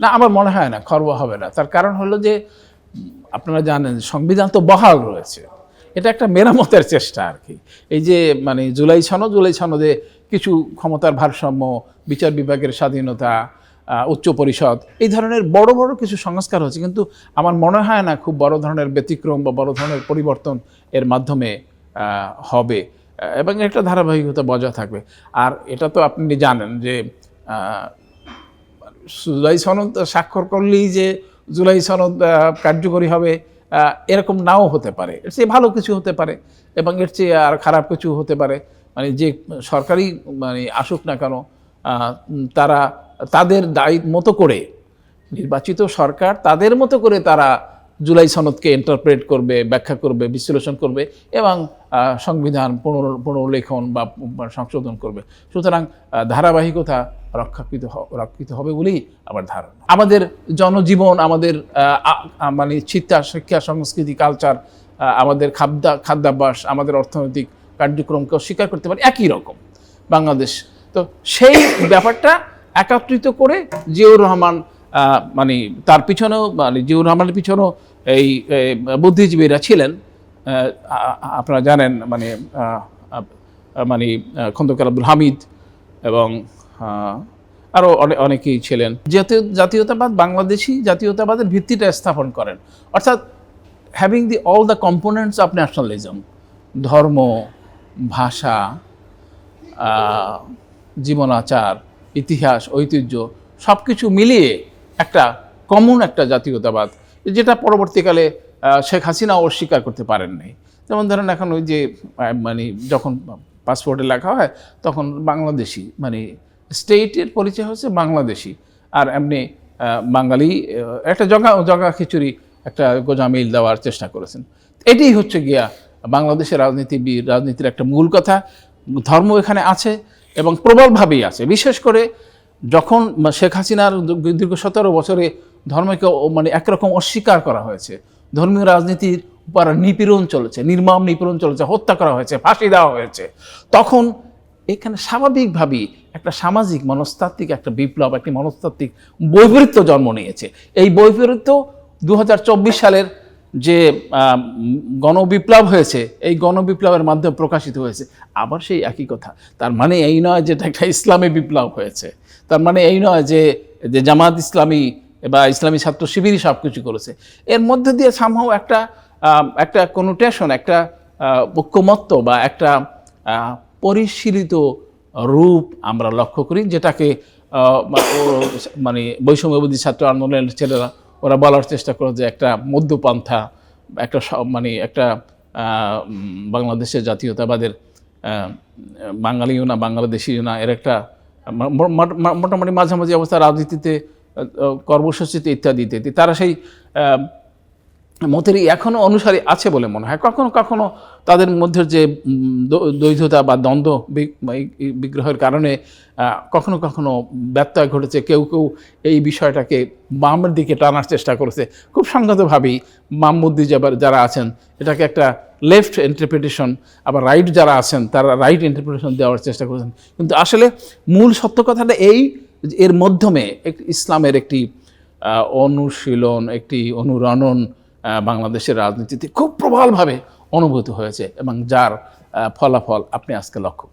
না, আমার মনে হয় না খর্ব হবে না। তার কারণ হলো যে আপনারা জানেন সংবিধান তো বহাল রয়েছে, এটা একটা মেরামতের চেষ্টা আর কি। এই যে মানে জুলাই সনদে কিছু ক্ষমতার ভারসাম্য, বিচার বিভাগের স্বাধীনতা, উচ্চ পরিষদ, এই ধরনের বড় বড় কিছু সংস্কার হচ্ছে, কিন্তু আমার মনে হয় না খুব বড় ধরনের ব্যতিক্রম বা বড় ধরনের পরিবর্তন এর মাধ্যমে হবে, এবং একটা ধারাবাহিকতা বজায় থাকবে। আর এটা তো আপনি জানেন যে জুলাই সনদ স্বাক্ষর করলেই যে জুলাই সনদ কার্যকরী হবে এরকম নাও হতে পারে, এর চেয়ে ভালো কিছু হতে পারে এবং এর চেয়ে আর খারাপ কিছু হতে পারে। মানে যে সরকারি মানে আসুক না কেন, তারা তাদের দায়িত্ব মতো করে, নির্বাচিত সরকার তাদের মতো করে তারা জুলাই সনদকে ইন্টারপ্রেট করবে, ব্যাখ্যা করবে, বিশ্লেষণ করবে এবং সংবিধান পুনর্লেখন বা সংশোধন করবে। সুতরাং ধারাবাহিকতা রক্ষিত হবে বলেই আমার ধারণা। আমাদের জনজীবন, আমাদের মানে শিক্ষা সংস্কৃতি, কালচার, আমাদের খাদ্যাভ্যাস, আমাদের অর্থনৈতিক কার্যক্রমকে অস্বীকার করতে পারে একই রকম বাংলাদেশ। তো সেই ব্যাপারটা একত্রিত করে জিয়াউর রহমান মানে তার পিছনেও, মানে জিয়াউর রহমানের পিছনেও এই বুদ্ধিজীবীরা ছিলেন। আপনারা জানেন মানে মানে খন্দকার আব্দুল হামিদ এবং আরও অনেকেই ছিলেন। জাতীয়তাবাদ, বাংলাদেশি জাতীয়তাবাদের ভিত্তিটা স্থাপন করেন, অর্থাৎ having all the components of nationalism, ধর্ম, ভাষা, জীবনাচার, ইতিহাস, ঐতিহ্য সব কিছু মিলিয়ে একটা কমন একটা জাতীয়তাবাদ, যেটা পরবর্তীকালে শেখ হাসিনাও অস্বীকার করতে পারেন নাই। যেমন ধরেন এখন ওই যে মানে যখন পাসপোর্টে লেখা হয় তখন বাংলাদেশি, মানে স্টেটের পরিচয় হচ্ছে বাংলাদেশি, আর এমনি বাঙালি একটা জগা খিচুড়ি একটা গোজামিল দেওয়ার চেষ্টা করেছেন। এটাই হচ্ছে গিয়া বাংলাদেশের রাজনীতির একটা মূল কথা। ধর্ম এখানে আছে এবং প্রবলভাবেই আছে, বিশেষ করে যখন শেখ হাসিনার দীর্ঘ 17 বছরে ধর্মকে মানে একরকম অস্বীকার করা হয়েছে, ধর্মীয় রাজনীতির উপর নিপীড়ন চলেছে, নির্মম নিপীড়ন চলেছে, হত্যা করা হয়েছে, ফাঁসি দেওয়া হয়েছে, তখন এখানে স্বাভাবিকভাবেই একটা সামাজিক মনস্তাত্ত্বিক একটা বিপ্লব, একটি মনস্তাত্ত্বিক বৈপরীত্য জন্ম নিয়েছে। এই বৈপরীত্য 2024 সালের যে গণবিপ্লব হয়েছে, এই গণবিপ্লবের মাধ্যমে প্রকাশিত হয়েছে। আবার সেই একই কথা, তার মানে এই নয় যে এটা একটা ইসলামী বিপ্লব হয়েছে, তার মানে এই নয় যে জামাত ইসলামী বা ইসলামী ছাত্র শিবিরই সব কিছু করেছে। এর মধ্যে দিয়ে সামহাও একটা কোনোটেশন, একটা ঐক্যমত্য বা একটা পরিশীলিত রূপ আমরা লক্ষ্য করি, যেটাকে মানে বৈষম্যবাদী ছাত্র আন্দোলনের ছেলেরা ওরা বলার চেষ্টা করে যে একটা মধ্যপন্থা, একটা মানে একটা বাংলাদেশের জাতীয়তাবাদের বাঙালিও না বাংলাদেশিও না, এর একটা মোটামুটি মাঝামাঝি অবস্থা রাজনীতিতে, কর্মসূচিতে ইত্যাদিতে তারা সেই মতেরই এখনও অনুসারী আছে বলে মনে হয়। কখনো কখনো তাদের মধ্যে যে দ্বৈধতা বা দ্বন্দ্ব বিগ্রহের কারণে কখনো কখনো ব্যত্যয় ঘটেছে, কেউ কেউ এই বিষয়টাকে বামের দিকে টানার চেষ্টা করেছে। খুব সংগতভাবেই বামবুদ্ধিজীবী যারা আছেন এটাকে একটা লেফট ইন্টারপ্রিটেশন, আবার রাইট যারা আছেন তারা রাইট ইন্টারপ্রিটেশন দেওয়ার চেষ্টা করেছেন। কিন্তু আসলে মূল সত্য কথাটা এর মাধ্যমে ইসলামের একটি অনুশীলন, একটি অনুরণন বাংলাদেশের রাজনীতিতে খুব প্রবলভাবে অনুভূত হয়েছে এবং যার ফলাফল আপনি আজকে লক্ষ্য